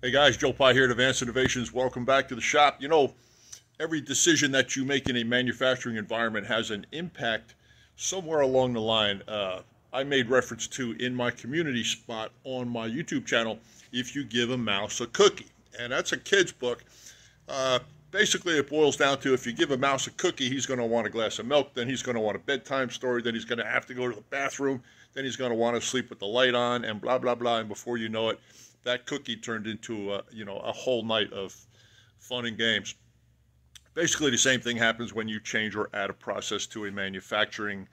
Hey guys, Joe Pye here at Advanced Innovations. Welcome back to the shop. You know, every decision that you make in a manufacturing environment has an impact somewhere along the line. I made reference to in my community spot on my YouTube channel, if you give a mouse a cookie. And that's a kid's book. Basically, it boils down to if you give a mouse a cookie, he's going to want a glass of milk, then he's going to want a bedtime story, then he's going to have to go to the bathroom, then he's going to want to sleep with the light on, and blah, blah, blah. And before you know it, that cookie turned into a whole night of fun and games. Basically, the same thing happens when you change or add a process to a manufacturing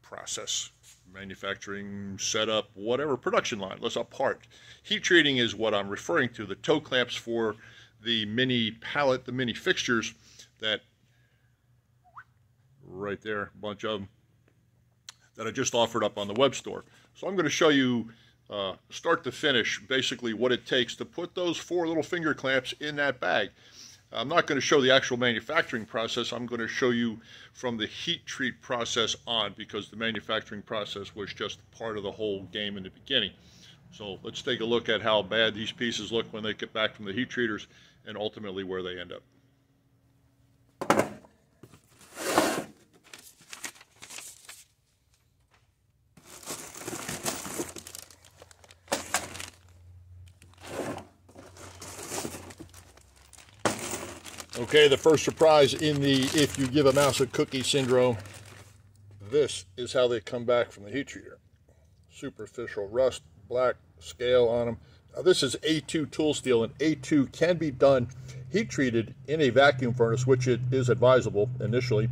process, manufacturing setup, whatever, production line. Let's up part. Heat treating is what I'm referring to. The toe clamps for the mini pallet, the mini fixtures that right there, a bunch of them that I just offered up on the web store. So I'm going to show you start to finish, basically what it takes to put those 4 little finger clamps in that bag. I'm not going to show the actual manufacturing process. I'm going to show you from the heat treat process on, because the manufacturing process was just part of the whole game in the beginning. So let's take a look at how bad these pieces look when they get back from the heat treaters and ultimately where they end up. Okay, the first surprise in the if you give a mouse a cookie syndrome, this is how they come back from the heat treater. Superficial rust, black scale on them. Now this is A2 tool steel, and A2 can be done heat treated in a vacuum furnace, which it is advisable initially,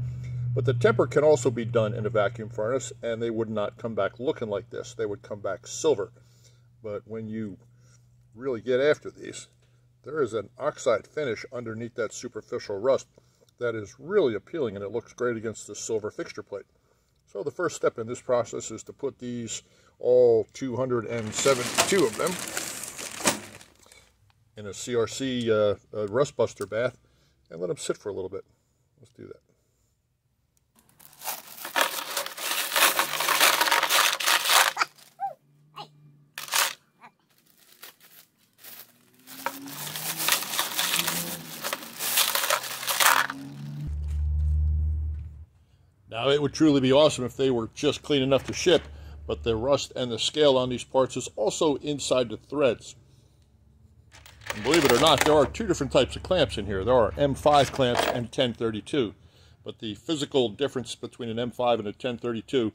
but the temper can also be done in a vacuum furnace, and they would not come back looking like this. They would come back silver. But when you really get after these, there is an oxide finish underneath that superficial rust that is really appealing, and it looks great against the silver fixture plate. So the first step in this process is to put these, all 272 of them, in a CRC Rustbuster Bath and let them sit for a little bit. Let's do that. Now, it would truly be awesome if they were just clean enough to ship, but the rust and the scale on these parts is also inside the threads. And believe it or not, there are 2 different types of clamps in here. There are M5 clamps and 1032, but the physical difference between an M5 and a 1032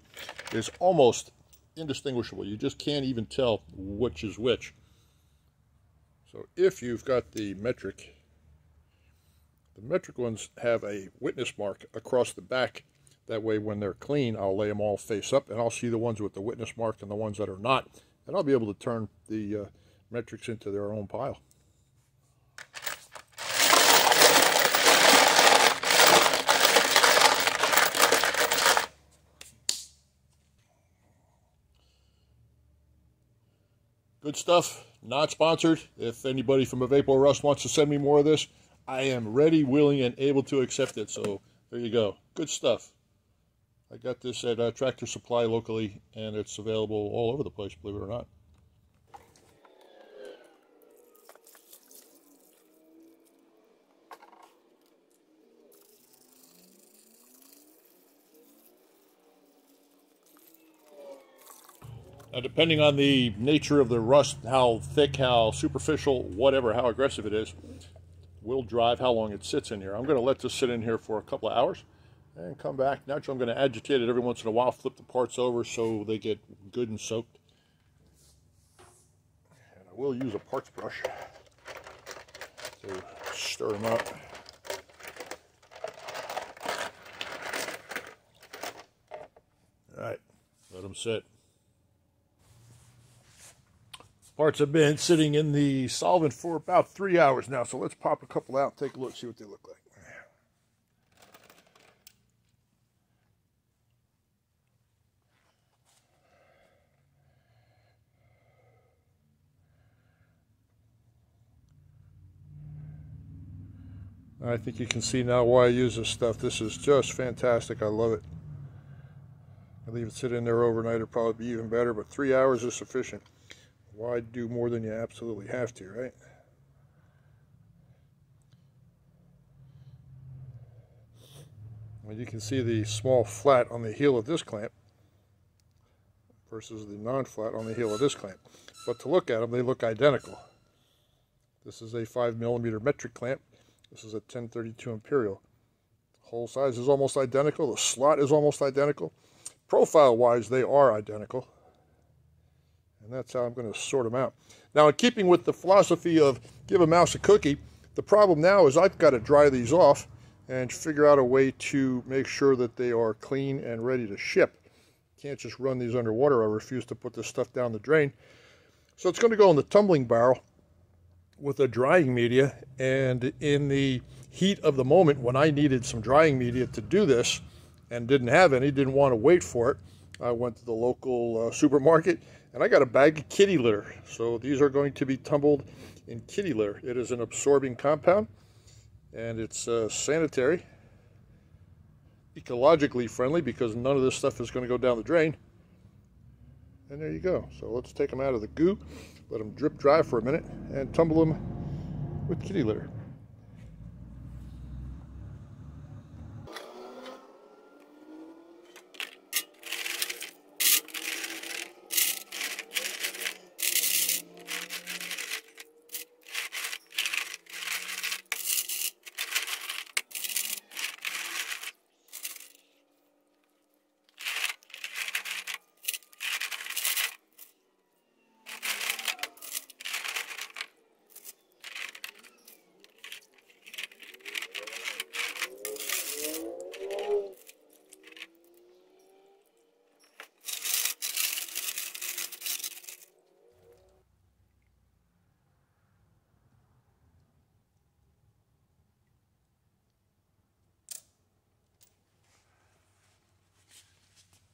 is almost indistinguishable. You just can't even tell which is which. So if you've got the metric ones have a witness mark across the back. That way, when they're clean, I'll lay them all face up, and I'll see the ones with the witness mark and the ones that are not, and I'll be able to turn the metrics into their own pile. Good stuff. Not sponsored. If anybody from Vapor Rust wants to send me more of this, I am ready, willing, and able to accept it. So there you go. Good stuff. I got this at Tractor Supply locally, and it's available all over the place, believe it or not. Now, depending on the nature of the rust, how thick, how superficial, whatever, how aggressive it is, will drive how long it sits in here. I'm going to let this sit in here for a couple of hours and come back. Naturally, I'm going to agitate it every once in a while, flip the parts over so they get good and soaked. And I will use a parts brush to stir them up. All right, let them sit. Parts have been sitting in the solvent for about 3 hours now, so let's pop a couple out, take a look, see what they look like. I think you can see now why I use this stuff. This is just fantastic. I love it. I leave it sit in there overnight. It'll probably be even better, but 3 hours is sufficient. Why do more than you absolutely have to, right? Well, you can see the small flat on the heel of this clamp versus the non-flat on the heel of this clamp. But to look at them, they look identical. This is a 5mm metric clamp. This is a 1032 Imperial. The hole size is almost identical. The slot is almost identical. Profile-wise, they are identical. And that's how I'm going to sort them out. Now, in keeping with the philosophy of give a mouse a cookie, the problem now is I've got to dry these off and figure out a way to make sure that they are clean and ready to ship. Can't just run these underwater. I refuse to put this stuff down the drain. So it's going to go in the tumbling barrel with a drying media, and in the heat of the moment when I needed some drying media to do this and didn't have any, didn't want to wait for it, I went to the local supermarket and I got a bag of kitty litter. So these are going to be tumbled in kitty litter. It is an absorbing compound and it's sanitary, ecologically friendly, because none of this stuff is going to go down the drain. And there you go. So let's take them out of the goo, let them drip dry for a minute, and tumble them with kitty litter.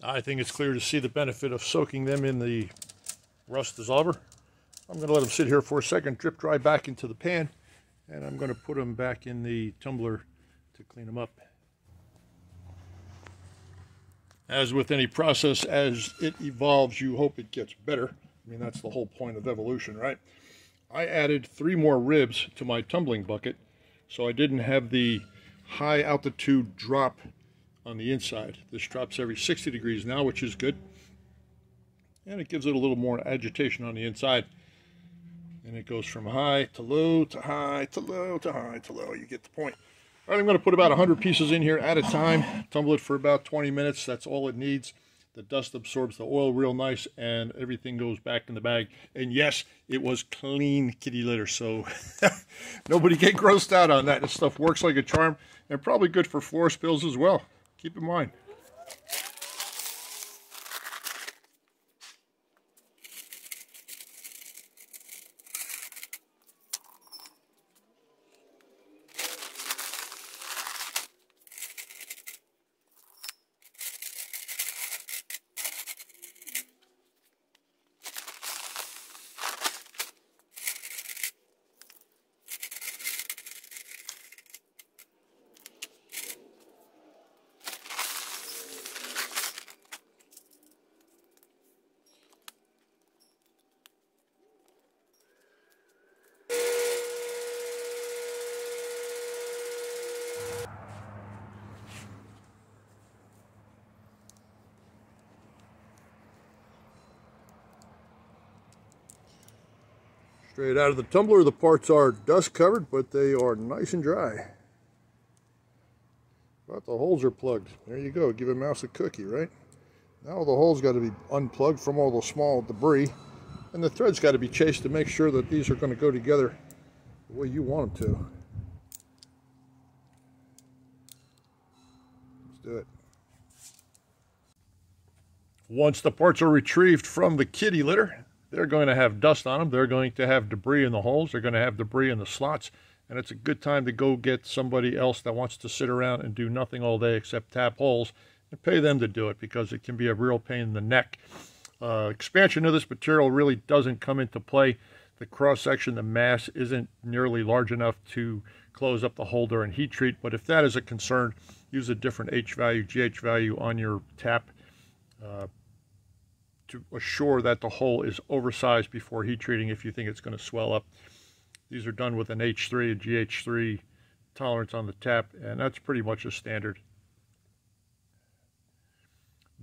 I think it's clear to see the benefit of soaking them in the rust dissolver. I'm going to let them sit here for a second, drip dry back into the pan, and I'm going to put them back in the tumbler to clean them up. As with any process, as it evolves, you hope it gets better. I mean, that's the whole point of evolution, right? I added 3 more ribs to my tumbling bucket, so I didn't have the high altitude drop on the inside. This drops every 60 degrees now, which is good. And it gives it a little more agitation on the inside. And it goes from high to low to high to low to high to low. You get the point. All right, I'm going to put about 100 pieces in here at a time. Tumble it for about 20 minutes. That's all it needs. The dust absorbs the oil real nice, and everything goes back in the bag. And yes, it was clean kitty litter, so nobody get grossed out on that. This stuff works like a charm, and probably good for floor spills as well. Keep in mind. Straight out of the tumbler, the parts are dust covered, but they are nice and dry. But the holes are plugged. There you go, give a mouse a cookie, right? Now the holes got to be unplugged from all the small debris, and the thread's got to be chased to make sure that these are going to go together the way you want them to. Let's do it. Once the parts are retrieved from the kitty litter, they're going to have dust on them. They're going to have debris in the holes. They're going to have debris in the slots. And it's a good time to go get somebody else that wants to sit around and do nothing all day except tap holes and pay them to do it, because it can be a real pain in the neck. Expansion of this material really doesn't come into play. The cross-section, the mass, isn't nearly large enough to close up the holder and heat treat. But if that is a concern, use a different H value, GH value on your tap to assure that the hole is oversized before heat treating if you think it's going to swell up. These are done with an H3, a GH3 tolerance on the tap, and that's pretty much a standard.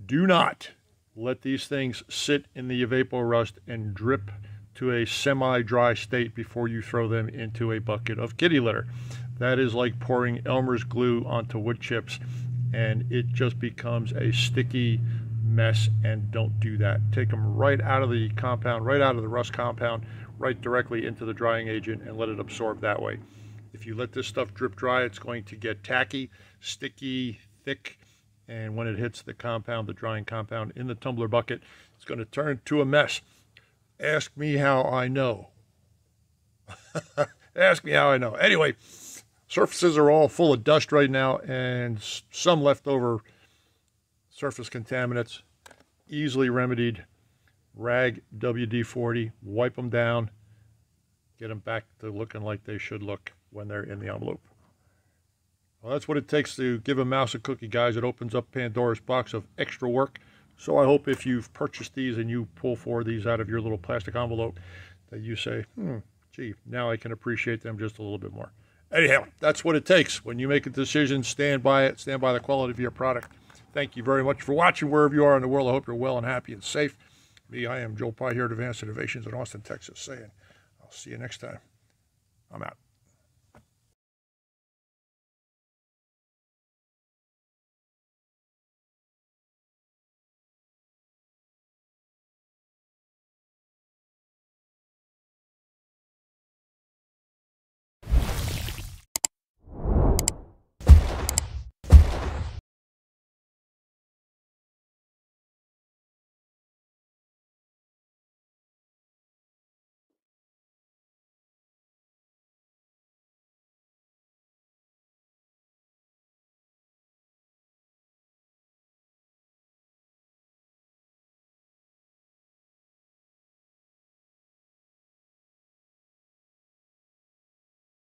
Do not let these things sit in the EvapoRust and drip to a semi-dry state before you throw them into a bucket of kitty litter. That is like pouring Elmer's glue onto wood chips, and it just becomes a sticky mess, and don't do that. Take them right out of the compound, right out of the rust compound, right directly into the drying agent and let it absorb that way. If you let this stuff drip dry, it's going to get tacky, sticky, thick, and when it hits the compound, the drying compound in the tumbler bucket, it's going to turn to a mess. Ask me how I know. Ask me how I know. Anyway, surfaces are all full of dust right now and some leftover surface contaminants. Easily remedied. Rag WD-40, wipe them down, get them back to looking like they should look when they're in the envelope. Well, that's what it takes to give a mouse a cookie, guys. It opens up Pandora's box of extra work. So I hope if you've purchased these and you pull 4 of these out of your little plastic envelope, that you say, gee, now I can appreciate them just a little bit more. Anyhow, that's what it takes. When you make a decision, stand by it. Stand by the quality of your product. Thank you very much for watching wherever you are in the world. I hope you're well and happy and safe. Me, I am Joe Pye here at Advanced Innovations in Austin, Texas, saying I'll see you next time. I'm out.